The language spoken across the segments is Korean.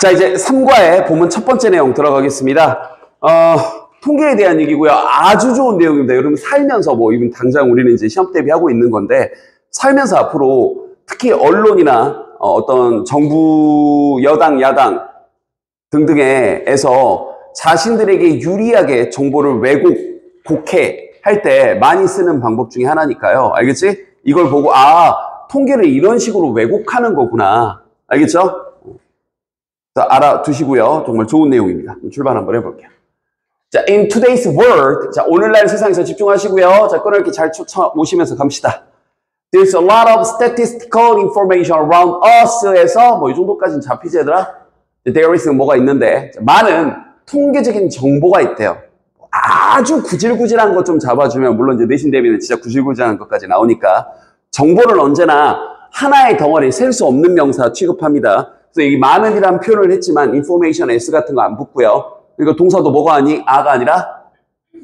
자, 이제 3과에 보면 첫 번째 내용 들어가겠습니다. 통계에 대한 얘기고요. 아주 좋은 내용입니다. 여러분 살면서 이건 당장 우리는 이제 시험 대비하고 있는 건데 살면서 앞으로 특히 언론이나 어떤 정부, 여당, 야당 등등에서 자신들에게 유리하게 정보를 왜곡, 곡해할 때 많이 쓰는 방법 중에 하나니까요. 알겠지? 이걸 보고 통계를 이런 식으로 왜곡하는 거구나. 알겠죠? 자, 알아두시고요. 정말 좋은 내용입니다. 출발 한번 해볼게요. 자, in today's world. 자, 오늘날 세상에서 집중하시고요. 자, 끊을게 잘 쫓아오시면서 갑시다. There's a lot of statistical information around us에서 이 정도까지는 잡히지 얘들아? There is 뭐가 있는데 많은 통계적인 정보가 있대요. 아주 구질구질한 것 좀 잡아주면 물론 이제 내신 대비는 진짜 구질구질한 것까지 나오니까 정보를 언제나 하나의 덩어리 셀 수 없는 명사 취급합니다. 그래서 이 많은이라는 표현을 했지만 information s 같은 거 안 붙고요. 그리고 동사도 뭐가 아니 아가 아니라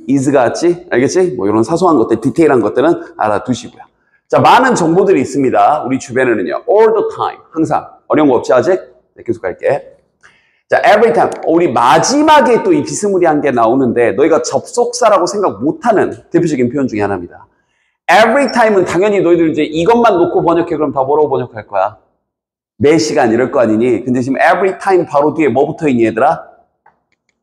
is가 같지? 알겠지? 이런 사소한 것들, 디테일한 것들은 알아두시고요. 자, 많은 정보들이 있습니다. 우리 주변에는요. all the time. 항상. 어려운 거 없지 아직? 네, 계속 갈게. 자, every time. 우리 마지막에 또 이 비스무리한 게 나오는데 너희가 접속사라고 생각 못하는 대표적인 표현 중에 하나입니다. every time은 당연히 너희들 이제 이것만 놓고 번역해 그럼 다 뭐라고 번역할 거야? 매 시간 이럴 거 아니니? 근데 지금 every time 바로 뒤에 뭐 붙어 있니 얘들아?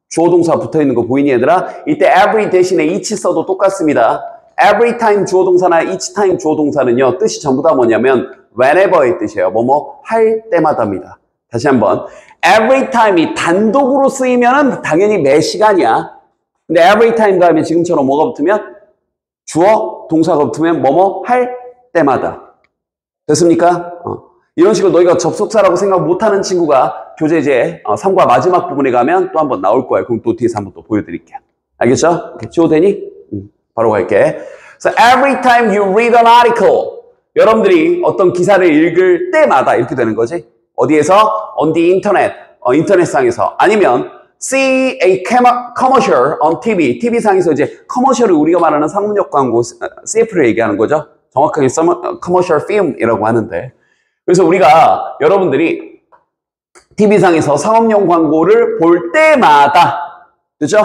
주어 동사 붙어 있는 거 보이니 얘들아? 이때 every 대신에 each 써도 똑같습니다. every time 주어 동사나 each time 주어 동사는요. 뜻이 전부 다 뭐냐면 whenever의 뜻이에요. 할 때마다입니다. 다시 한번. every time이 단독으로 쓰이면은 당연히 매 시간이야. 근데 every time 다음에 지금처럼 뭐가 붙으면? 주어 동사가 붙으면 할 때마다. 됐습니까? 이런 식으로 너희가 접속사라고 생각 못하는 친구가 교재제 3과 마지막 부분에 가면 또 한번 나올 거예요. 그럼 또 뒤에서 한번 또 보여드릴게요. 알겠죠? 지워 되니? 바로 갈게. So every time you read an article, 여러분들이 어떤 기사를 읽을 때마다 이렇게 되는 거지. 어디에서? On the internet, 인터넷상에서. 아니면 see a commercial on TV, TV상에서 이제 커머셜을 우리가 말하는 상문역 광고, CF를 얘기하는 거죠. 정확하게 commercial film이라고 하는데. 그래서 우리가 여러분들이 TV상에서 상업용 광고를 볼 때마다, 그죠?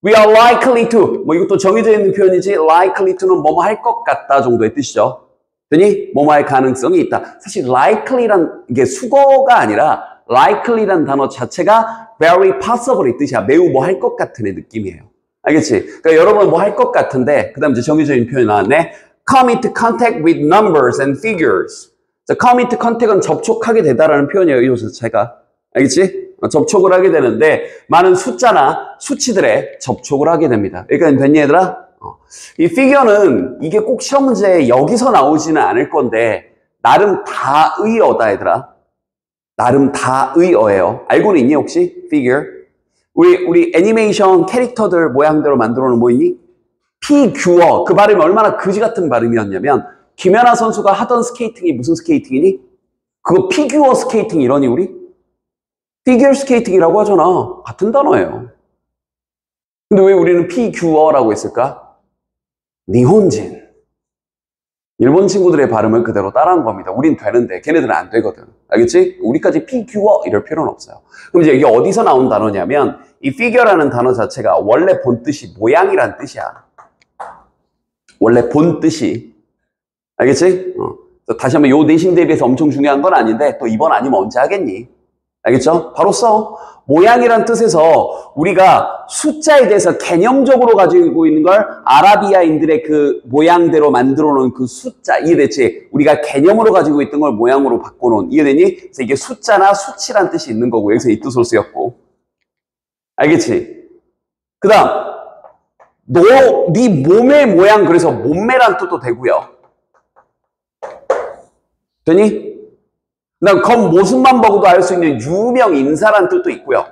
We are likely to, 이것도 정해져 있는 표현이지, likely to는 뭐뭐 할 것 같다 정도의 뜻이죠. 되니? 뭐뭐 할 가능성이 있다. 사실 likely란, 이게 수거가 아니라, likely란 단어 자체가 very possible의 뜻이야. 매우 뭐 할 것 같은의 느낌이에요. 알겠지? 그러니까 여러분은 뭐 할 것 같은데, 그 다음 이제 정해져 있는 표현이 나왔네. Come into contact with numbers and figures. 자, come into contact은 접촉하게 되다라는 표현이에요. 이 자체가. 알겠지? 접촉을 하게 되는데 많은 숫자나 수치들에 접촉을 하게 됩니다. 그러니까 됐니 얘들아? 이 figure는 이게 꼭 시험 문제에 여기서 나오지는 않을 건데 나름 다의어다 얘들아. 나름 다의어예요. 알고는 있니 혹시? figure. 우리 애니메이션 캐릭터들 모양대로 만들어 놓은 뭐 있니? 피규어. 그 발음이 얼마나 그지 같은 발음이었냐면 김연아 선수가 하던 스케이팅이 무슨 스케이팅이니? 그거 피규어 스케이팅 이러니 우리? 피규어 스케이팅이라고 하잖아. 같은 단어예요. 근데 왜 우리는 피규어라고 했을까? 니혼진. 일본 친구들의 발음을 그대로 따라한 겁니다. 우린 되는데 걔네들은 안 되거든. 알겠지? 우리까지 피규어 이럴 필요는 없어요. 그럼 이제 이게 어디서 나온 단어냐면 이 figure라는 단어 자체가 원래 본 뜻이 모양이란 뜻이야. 원래 본 뜻이. 알겠지? 다시 한번 요 내신 대비해서 엄청 중요한 건 아닌데 또 이번 아니면 언제 하겠니? 알겠죠? 바로 써. 모양이란 뜻에서 우리가 숫자에 대해서 개념적으로 가지고 있는 걸 아라비아인들의 그 모양대로 만들어 놓은 그 숫자, 이해됐지? 우리가 개념으로 가지고 있던 걸 모양으로 바꿔놓은, 이해되니? 그래서 이게 숫자나 수치란 뜻이 있는 거고 여기서 이 뜻으로 쓰였고. 알겠지? 그 다음 네 몸의 모양, 그래서 몸매란 뜻도 되고요. 되니? 그다음 겉모습만 보고도 알 수 있는 유명 인사란 뜻도 있고요.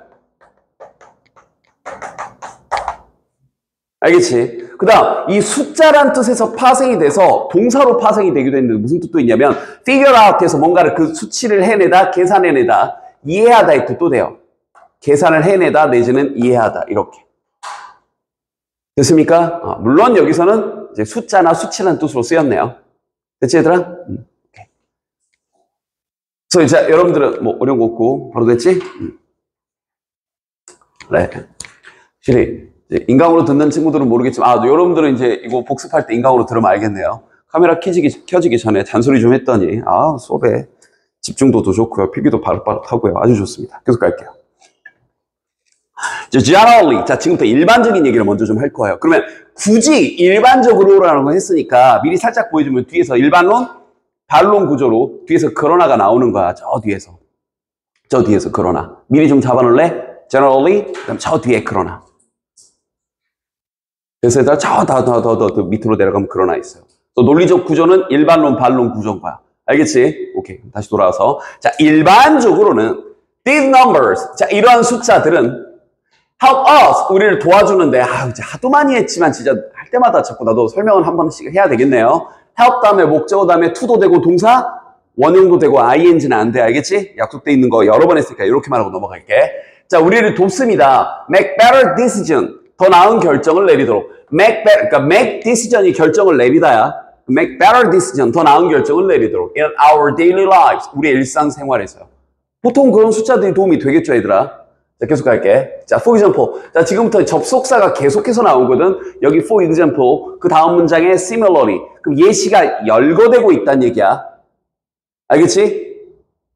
알겠지? 그 다음 이 숫자란 뜻에서 파생이 돼서 동사로 파생이 되기도 했는데 무슨 뜻도 있냐면 figure out에서 뭔가를 그 수치를 해내다, 계산해내다, 이해하다의 뜻도 돼요. 계산을 해내다 내지는 이해하다 이렇게. 됐습니까? 물론 여기서는 이제 숫자나 수치라는 뜻으로 쓰였네요. 됐지 얘들아? 그래서 이제 여러분들은 뭐 어려운 거 없고 바로 됐지? 네. 실이 인강으로 듣는 친구들은 모르겠지만 여러분들은 이제 이거 복습할 때 인강으로 들으면 알겠네요. 카메라 켜지기 전에 잔소리 좀 했더니 수업에 집중도도 좋고요. 필기도 바로바로하고요. 아주 좋습니다. 계속 갈게요. generally. 자, 지금부터 일반적인 얘기를 먼저 좀 할 거예요. 그러면 굳이 일반적으로라는 거 했으니까 미리 살짝 보여주면 뒤에서 일반론, 반론 구조로 뒤에서 그러나가 나오는 거야. 저 뒤에서 그러나. 미리 좀 잡아놓을래? generally, 그다음 저 뒤에 그러나. 그래서 더 밑으로 내려가면 그러나 있어요. 또 논리적 구조는 일반론, 반론 구조인 거야. 알겠지? 오케이. 다시 돌아와서. 자, 일반적으로는 these numbers. 자, 이러한 숫자들은 help us. 우리를 도와주는데, 이제 하도 많이 했지만 진짜 할 때마다 자꾸 나도 설명을 한 번씩 해야 되겠네요. help 다음에 목적어 다음에 to도 되고 동사, 원형도 되고 ing는 안 돼. 알겠지? 약속돼 있는 거 여러 번 했으니까 이렇게 말하고 넘어갈게. 자, 우리를 돕습니다. make better decision. 더 나은 결정을 내리도록. 그러니까 make decision이 결정을 내리다야. make better decision. 더 나은 결정을 내리도록. in our daily lives. 우리의 일상생활에서요. 보통 그런 숫자들이 도움이 되겠죠, 얘들아? 자, 계속 갈게. 자, for example. 자, 지금부터 접속사가 계속해서 나오거든. 여기 for example. 그 다음 문장에 similarly. 그럼 예시가 열거되고 있다는 얘기야. 알겠지?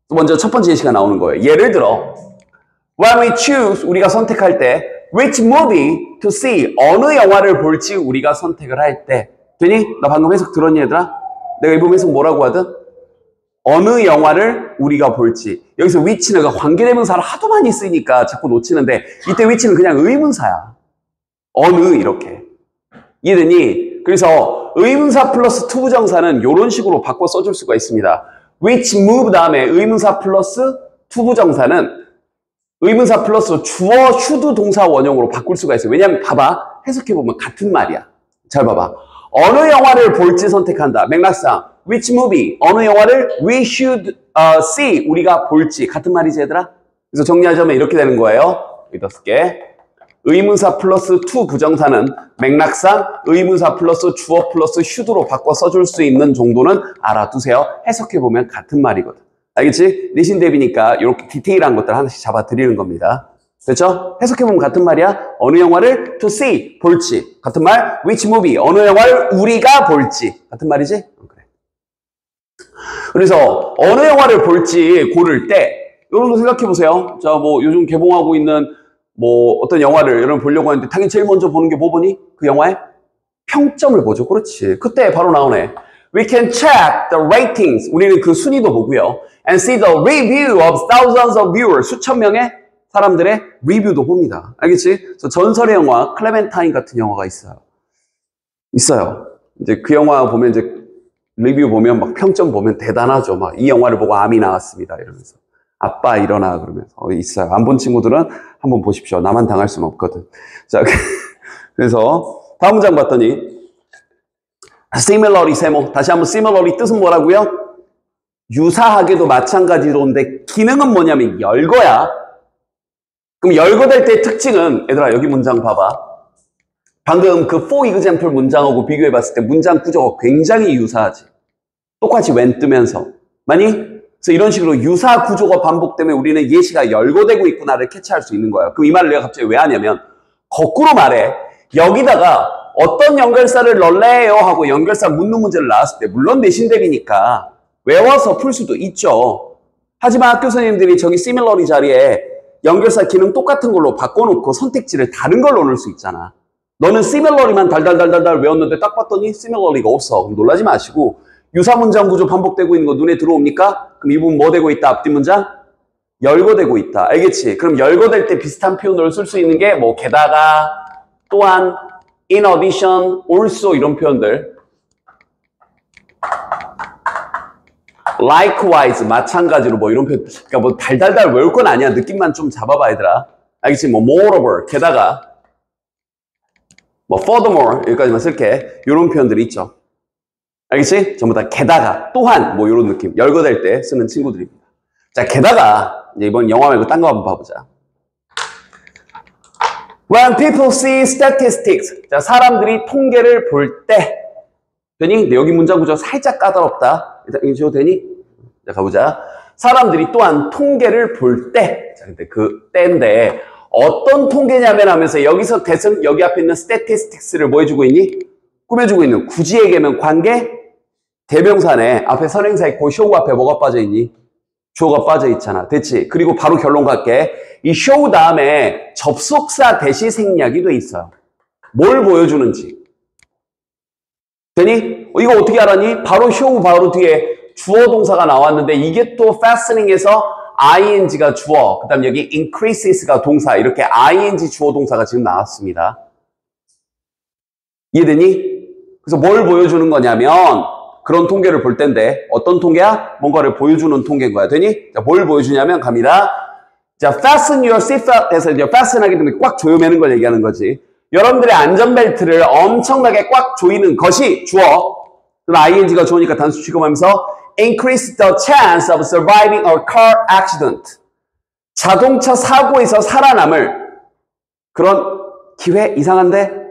먼저 첫 번째 예시가 나오는 거예요. 예를 들어, when we choose, 우리가 선택할 때, which movie to see, 어느 영화를 볼지 우리가 선택을 할 때. 되니? 나 방금 해석 들었니, 얘들아? 내가 이 부분 해석 뭐라고 하든? 어느 영화를 우리가 볼지. 여기서 which는 관계대명사를 하도 많이 쓰니까 자꾸 놓치는데, 이때 which는 그냥 의문사야. 어느, 이렇게. 이해되니? 그래서 의문사 플러스 투부정사는 이런 식으로 바꿔 써줄 수가 있습니다. which move 다음에 의문사 플러스 투부정사는 의문사 플러스 주어 should 동사 원형으로 바꿀 수가 있어요. 왜냐하면 봐봐. 해석해보면 같은 말이야. 잘 봐봐. 어느 영화를 볼지 선택한다. 맥락상 which movie, 어느 영화를 we should see, 우리가 볼지. 같은 말이지 얘들아? 그래서 정리하자면 이렇게 되는 거예요. 믿었을게. 의문사 플러스 to 부정사는 맥락상 의문사 플러스 주어 플러스 should로 바꿔 써줄 수 있는 정도는 알아두세요. 해석해보면 같은 말이거든. 알겠지? 내신 대비니까 이렇게 디테일한 것들 하나씩 잡아드리는 겁니다. 됐죠? 해석해보면 같은 말이야. 어느 영화를 to see, 볼지. 같은 말. which movie, 어느 영화를 우리가 볼지. 같은 말이지? 그래. 그래서 어느 영화를 볼지 고를 때 여러분도 생각해보세요. 자, 뭐 요즘 개봉하고 있는 뭐 어떤 영화를 여러분 보려고 하는데 당연히 제일 먼저 보는 게 뭐 보니? 그 영화의 평점을 보죠. 그렇지. 그때 바로 나오네. We can check the ratings. 우리는 그 순위도 보고요. And see the review of thousands of viewers. 수천 명의 사람들의 리뷰도 봅니다. 알겠지? 그래서 전설의 영화 클레멘타인 같은 영화가 있어요. 이제 그 영화 보면 이제 리뷰 보면 막 평점 보면 대단하죠. 막 이 영화를 보고 암이 나왔습니다. 이러면서. 아빠 일어나 그러면서 있어요. 안 본 친구들은 한번 보십시오. 나만 당할 수는 없거든. 자, 그래서 다음 문장 봤더니 similarly 세모. 다시 한번 similarly 뜻은 뭐라고요? 유사하게도 마찬가지로인데 기능은 뭐냐면 열거야. 그럼 열거될 때의 특징은 얘들아 여기 문장 봐봐. 방금 그 for example 문장하고 비교해 봤을 때 문장 구조가 굉장히 유사하지. 똑같이 when 뜨면서. 많이? 그래서 이런 식으로 유사 구조가 반복되면 우리는 예시가 열거되고 있구나를 캐치할 수 있는 거예요. 그럼 이 말을 내가 갑자기 왜 하냐면 거꾸로 말해. 여기다가 어떤 연결사를 넣을래요? 하고 연결사 묻는 문제를 나왔을 때 물론 내신 대비니까 외워서 풀 수도 있죠. 하지만 학교 선생님들이 저기 similarly 자리에 연결사 기능 똑같은 걸로 바꿔놓고 선택지를 다른 걸로 넣을 수 있잖아. 너는 similarly만 달달달달달 외웠는데 딱 봤더니 similarly가 없어. 그럼 놀라지 마시고 유사 문장 구조 반복되고 있는 거 눈에 들어옵니까? 그럼 이 부분 뭐 되고 있다? 앞뒤 문장? 열거되고 있다. 알겠지? 그럼 열거될 때 비슷한 표현을 쓸 수 있는 게 뭐 게다가, 또한, in addition, also 이런 표현들. likewise, 마찬가지로 뭐 이런 표현. 그러니까 뭐 달달달 외울 건 아니야. 느낌만 좀 잡아봐 얘들아. 알겠지? 뭐 moreover, 게다가, 뭐 furthermore 여기까지만 쓸게. 이런 표현들이 있죠. 알겠지? 전부 다 게다가, 또한 뭐 이런 느낌. 열거될 때 쓰는 친구들입니다. 자, 게다가 이제 이번 영화 말고 딴 거 한번 봐보자. When people see statistics. 자, 사람들이 통계를 볼 때. 되니? 근데 여기 문장 구조 살짝 까다롭다. 일단 이거 되니? 자, 가보자. 사람들이 또한 통계를 볼 때, 자, 근데 그 때인데 어떤 통계냐면 하면서 여기서 대승, 여기 앞에 있는 statistics를 뭐 해주고 있니? 꾸며주고 있는 구지의 계명 관계 대명사네. 앞에 선행사 있고 show 앞에 뭐가 빠져 있니? 주어가 빠져 있잖아. 됐지? 그리고 바로 결론 갈게. 이 show 다음에 접속사 대시 생략이 돼 있어요. 뭘 보여주는지. 되니? 이거 어떻게 알았니? 바로 show 바로 뒤에 주어 동사가 나왔는데 이게 또 fastening에서 ing가 주어, 그 다음 여기 increases가 동사, 이렇게 ing 주어 동사가 지금 나왔습니다. 이해되니? 그래서 뭘 보여주는 거냐면 그런 통계를 볼 텐데 어떤 통계야? 뭔가를 보여주는 통계인 거야. 되니? 자, 뭘 보여주냐면 갑니다. 자, fasten your seatbelt에서 이제 fasten 하기 때문에 꽉 조여매는 걸 얘기하는 거지. 여러분들의 안전벨트를 엄청나게 꽉 조이는 것이 주어. 그럼 ing가 주어니까 단수 취급하면서 increase the chance of surviving a car accident. 자동차 사고에서 살아남을 그런 기회. 이상한데?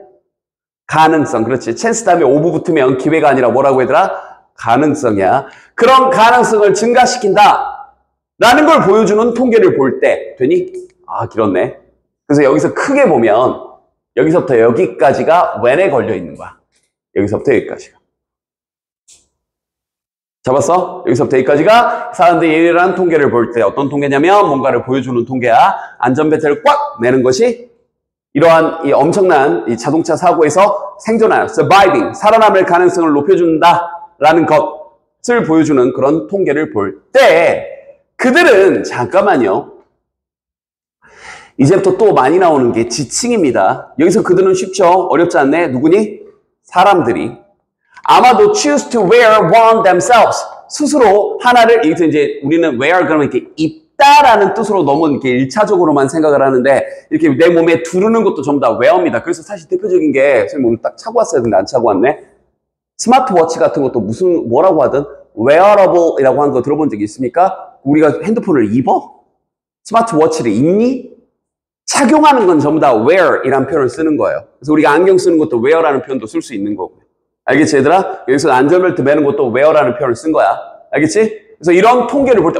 가능성. 그렇지. chance 다음에 오브 붙으면 기회가 아니라 뭐라고 얘들아? 가능성이야. 그런 가능성을 증가시킨다 라는 걸 보여주는 통계를 볼 때. 되니? 아, 길었네. 그래서 여기서 크게 보면 여기서부터 여기까지가 when에 걸려 있는 거야. 여기서부터 여기까지가. 잡았어? 여기서부터 여기까지가 사람들이 이러한 통계를 볼 때 어떤 통계냐면 뭔가를 보여주는 통계야. 안전벨트를 꽉 매는 것이 이러한 이 엄청난 이 자동차 사고에서 생존할, surviving, 살아남을 가능성을 높여준다라는 것을 보여주는 그런 통계를 볼 때 그들은 잠깐만요. 이제부터 또 많이 나오는 게 지칭입니다. 여기서 그들은 쉽죠? 어렵지 않네? 누구니? 사람들이. 아마도 choose to wear one themselves. 스스로 하나를, 여기서 이제 우리는 wear 그러면 이렇게 입다라는 뜻으로 너무 이렇게 1차적으로만 생각을 하는데 이렇게 내 몸에 두르는 것도 전부 다 wear입니다. 그래서 사실 대표적인 게 선생님 오늘 딱 차고 왔어야 되는데 안 차고 왔네. 스마트워치 같은 것도 무슨 뭐라고 하든 wearable이라고 하는 거 들어본 적이 있습니까? 우리가 핸드폰을 입어? 스마트워치를 입니? 착용하는 건 전부 다 wear이라는 표현을 쓰는 거예요. 그래서 우리가 안경 쓰는 것도 wear라는 표현도 쓸 수 있는 거고요. 알겠지 얘들아? 여기서 안전벨트 매는 것도 wear라는 표현을 쓴 거야. 알겠지? 그래서 이런 통계를 볼 때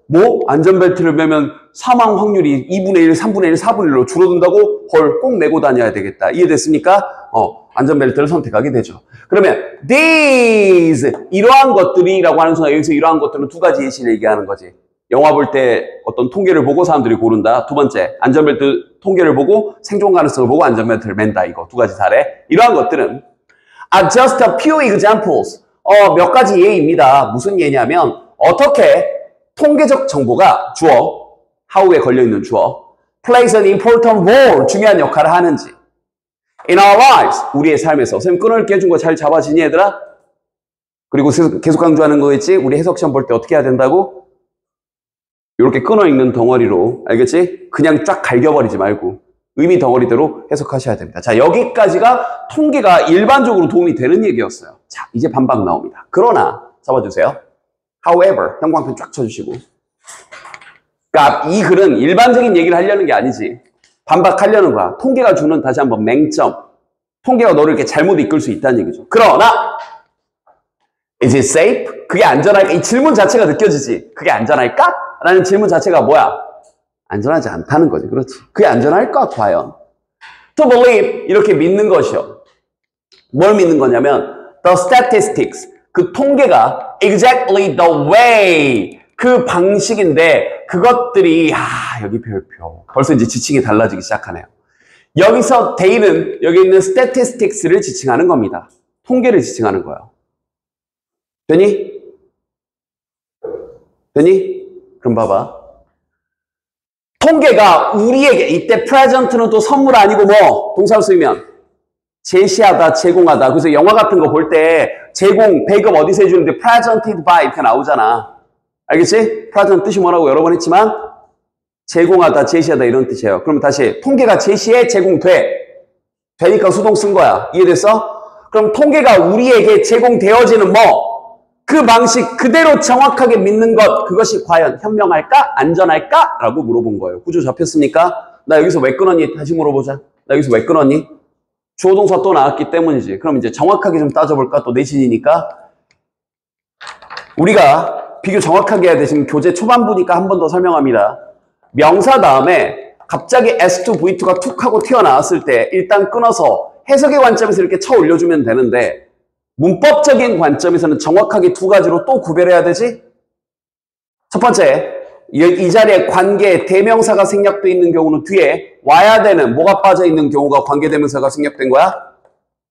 뭐? 안전벨트를 매면 사망 확률이 2분의 1, 3분의 1, 4분의 1로 줄어든다고? 헐, 꼭 매고 다녀야 되겠다. 이해됐습니까? 안전벨트를 선택하게 되죠. 그러면 these, 이러한 것들이라고 하는 순간 여기서 이러한 것들은 두 가지 예시를 얘기하는 거지. 영화 볼 때 어떤 통계를 보고 사람들이 고른다. 두 번째, 안전벨트 통계를 보고 생존 가능성을 보고 안전벨트를 맨다. 이거 두 가지 사례. 이러한 것들은 are just a few examples. 몇 가지 예입니다. 무슨 예냐면 어떻게 통계적 정보가 주어, how에 걸려있는 주어, plays an important role, 중요한 역할을 하는지. in our lives, 우리의 삶에서. 선생님 끊어읽기 해준 거 잘 잡아지니 얘들아? 그리고 계속 강조하는 거겠지? 우리 해석 시험 볼 때 어떻게 해야 된다고? 이렇게 끊어읽는 덩어리로, 알겠지? 그냥 쫙 갈겨버리지 말고 의미 덩어리대로 해석하셔야 됩니다. 자, 여기까지가 통계가 일반적으로 도움이 되는 얘기였어요. 자, 이제 반박 나옵니다. 그러나 잡아주세요. However, 형광펜 쫙 쳐주시고. 그러니까 이 글은 일반적인 얘기를 하려는 게 아니지. 반박하려는 거야. 통계가 주는 다시 한번 맹점. 통계가 너를 이렇게 잘못 이끌 수 있다는 얘기죠. 그러나 Is it safe? 그게 안전할까? 이 질문 자체가 느껴지지. 그게 안전할까? 라는 질문 자체가 뭐야? 안전하지 않다는 거지. 그렇지. 그게 안전할까? 과연. To believe, 이렇게 믿는 것이요. 뭘 믿는 거냐면 the statistics, 그 통계가 exactly the way, 그 방식인데 그것들이 여기 별표. 벌써 이제 지칭이 달라지기 시작하네요. 여기서 they는 여기 있는 statistics를 지칭하는 겁니다. 통계를 지칭하는 거예요. 되니? 되니? 그럼 봐봐. 통계가 우리에게, 이때 present는 또 선물 아니고 뭐? 동사로 쓰이면 제시하다, 제공하다. 그래서 영화 같은 거 볼 때 제공, 배급 어디서 해주는데 presented by 이렇게 나오잖아. 알겠지? present 뜻이 뭐라고 여러 번 했지만 제공하다, 제시하다 이런 뜻이에요. 그럼 다시 통계가 제시해, 제공돼. 되니까 수동 쓴 거야. 이해됐어? 그럼 통계가 우리에게 제공되어지는 뭐? 그 방식 그대로 정확하게 믿는 것, 그것이 과연 현명할까? 안전할까? 라고 물어본 거예요. 구조 잡혔습니까? 나 여기서 왜 끊었니? 다시 물어보자. 나 여기서 왜 끊었니? 주어동사 또 나왔기 때문이지. 그럼 이제 정확하게 좀 따져볼까? 또 내신이니까. 우리가 비교 정확하게 해야 돼. 지금 교재 초반부니까 한 번 더 설명합니다. 명사 다음에 갑자기 S2, V2가 툭 하고 튀어나왔을 때 일단 끊어서 해석의 관점에서 이렇게 쳐 올려주면 되는데 문법적인 관점에서는 정확하게 두 가지로 또 구별해야 되지? 첫 번째, 이 자리에 관계 대명사가 생략되어 있는 경우는 뒤에 와야 되는 뭐가 빠져 있는 경우가 관계대명사가 생략된 거야?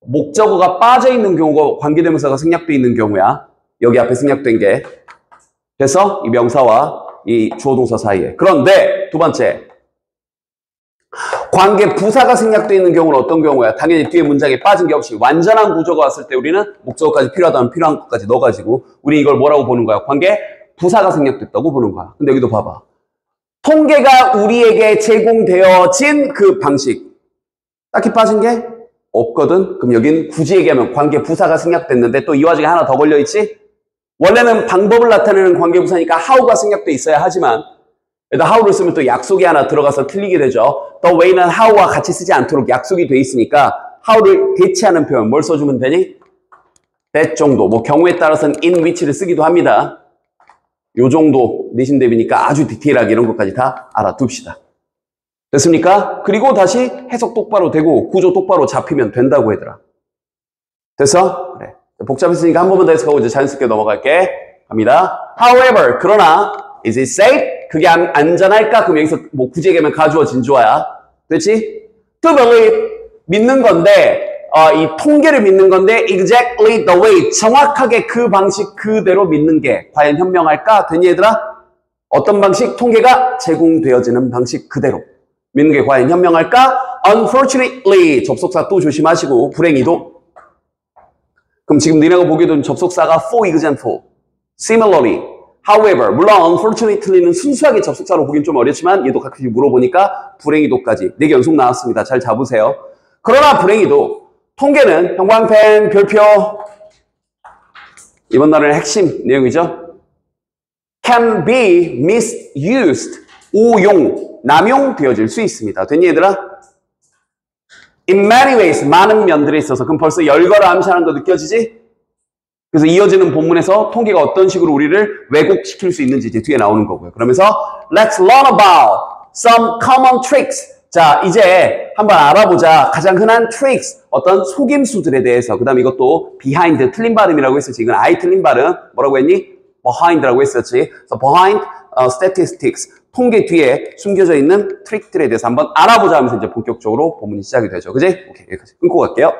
목적어가 빠져 있는 경우가 관계대명사가 생략되어 있는 경우야. 여기 앞에 생략된 게. 그래서 이 명사와 이 주어동사 사이에. 그런데 두 번째, 관계 부사가 생략되어 있는 경우는 어떤 경우야? 당연히 뒤에 문장에 빠진 게 없이 완전한 구조가 왔을 때 우리는 목적어까지 필요하다면 필요한 것까지 넣어가지고 우리 이걸 뭐라고 보는 거야? 관계 부사가 생략됐다고 보는 거야. 근데 여기도 봐봐. 통계가 우리에게 제공되어진 그 방식. 딱히 빠진 게 없거든? 그럼 여긴 굳이 얘기하면 관계 부사가 생략됐는데 또 이 와중에 하나 더 걸려있지? 원래는 방법을 나타내는 관계 부사니까 how가 생략돼 있어야 하지만 일단 how를 쓰면 또 약속이 하나 들어가서 틀리게 되죠. the way는 how와 같이 쓰지 않도록 약속이 돼 있으니까 how를 대체하는 표현 뭘 써주면 되니? that 정도. 뭐 경우에 따라서는 in which를 쓰기도 합니다. 요 정도 내신 대비니까 아주 디테일하게 이런 것까지 다 알아둡시다. 됐습니까? 그리고 다시 해석 똑바로 되고 구조 똑바로 잡히면 된다고 얘들아. 됐어? 그래. 복잡했으니까 한 번만 더 해석하고 이제 자연스럽게 넘어갈게. 갑니다. However, 그러나 is it safe? 그게 안전할까? 그럼 여기서 뭐 굳이 얘기하면 가주어 진주어야. 됐지? To believe, 믿는 건데 이 통계를 믿는 건데 exactly the way, 정확하게 그 방식 그대로 믿는 게 과연 현명할까? 되니 얘들아? 어떤 방식? 통계가 제공되어지는 방식 그대로 믿는 게 과연 현명할까? Unfortunately, 접속사 또 조심하시고 불행히도. 그럼 지금 너네가 보기에도 접속사가 for example, similarly, however, 물론 unfortunately는 순수하게 접속사로 보긴 좀 어렵지만 얘도 가끔씩 물어보니까 불행히도까지 4개 연속 나왔습니다. 잘 잡으세요. 그러나 불행히도 통계는 형광펜, 별표 이번 날의 핵심 내용이죠. can be misused, 오용, 남용되어질 수 있습니다. 됐니 얘들아? In many ways, 많은 면들에 있어서. 그럼 벌써 열거를 암시하는 거 느껴지지? 그래서 이어지는 본문에서 통계가 어떤 식으로 우리를 왜곡시킬 수 있는지 이제 뒤에 나오는 거고요. 그러면서 Let's learn about some common tricks. 자, 이제 한번 알아보자. 가장 흔한 tricks, 어떤 속임수들에 대해서. 그 다음에 이것도 behind, 틀린 발음이라고 했었지. 이건 아예 틀린 발음. 뭐라고 했니? behind라고 했었지. 그래서 behind statistics, 통계 뒤에 숨겨져 있는 트릭들에 대해서 한번 알아보자 하면서 이제 본격적으로 본문이 시작이 되죠. 그지? 오케이, 여기까지 끊고 갈게요.